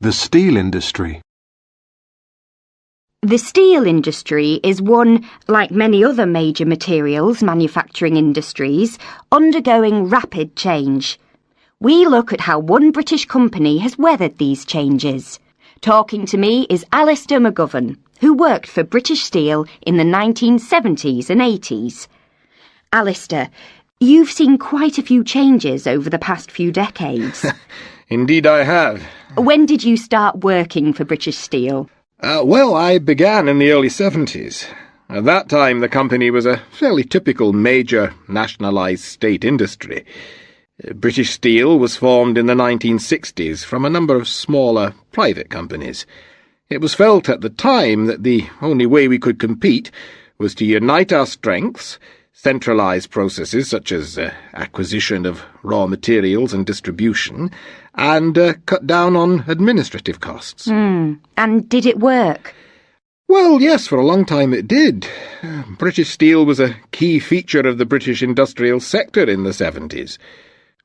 The steel industry. The steel industry is one, like many other major materials manufacturing industries, undergoing rapid change. We look at how one British company has weathered these changes. Talking to me is Alistair McGovern, who worked for British Steel in the 1970s and 80s. Alistair, you've seen quite a few changes over the past few decades. Indeed I have. When did you start working for British Steel? Well, I began in the early 70s. At that time, the company was a fairly typical major nationalised state industry. British Steel was formed in the 1960s from a number of smaller private companies. It was felt at the time that the only way we could compete was to unite our strengths, centralise processes such as acquisition of raw materials and distribution, and cut down on administrative costs. And did it work? Well, yes, for a long time it did. British Steel was a key feature of the British industrial sector in the 70s.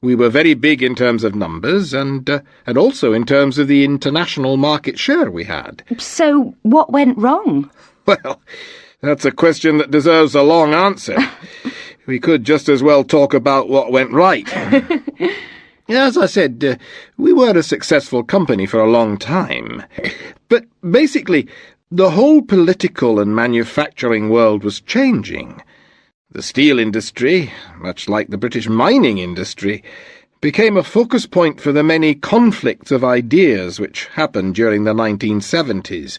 We were very big in terms of numbers and also in terms of the international market share we had. So what went wrong? Well, that's a question that deserves a long answer. We could just as well talk about what went right. As I said, we were a successful company for a long time. But basically, the whole political and manufacturing world was changing. The steel industry, much like the British mining industry, became a focus point for the many conflicts of ideas which happened during the 1970s.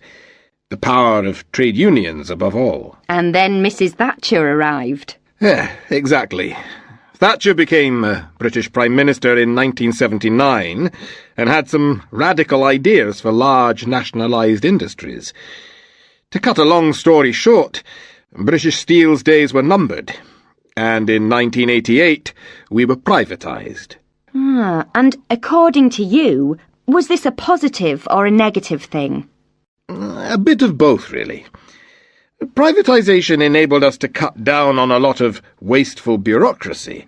The power of trade unions, above all. And then Mrs. Thatcher arrived. Yeah, exactly. Thatcher became British Prime Minister in 1979 and had some radical ideas for large nationalised industries. To cut a long story short, British Steel's days were numbered, and in 1988 we were privatised. And according to you, was this a positive or a negative thing? A bit of both, really. Privatisation enabled us to cut down on a lot of wasteful bureaucracy,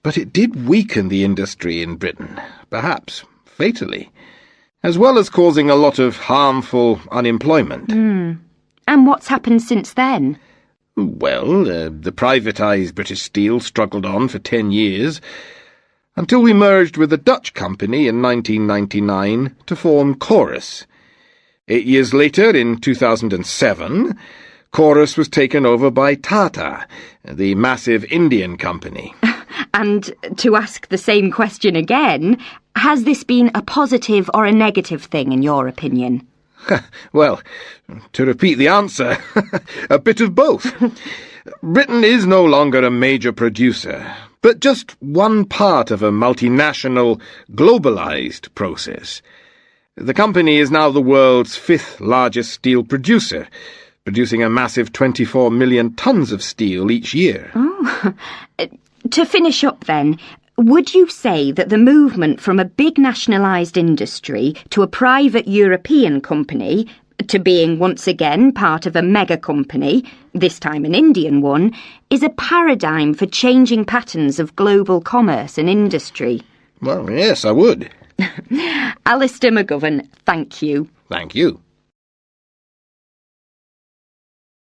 but it did weaken the industry in Britain, perhaps fatally, as well as causing a lot of harmful unemployment. And what's happened since then? Well, the privatised British Steel struggled on for 10 years, until we merged with a Dutch company in 1999 to form Chorus. 8 years later, in 2007, Chorus was taken over by Tata, the massive Indian company. And to ask the same question again, has this been a positive or a negative thing in your opinion? Well, to repeat the answer, a bit of both. Britain is no longer a major producer, but just one part of a multinational, globalised process. The company is now the world's 5th largest steel producer, producing a massive 24 million tonnes of steel each year. To finish up then, would you say that the movement from a big nationalised industry to a private European company, to being once again part of a mega company, this time an Indian one, is a paradigm for changing patterns of global commerce and industry? Well, yes, I would. Alistair McGovern, thank you. Thank you.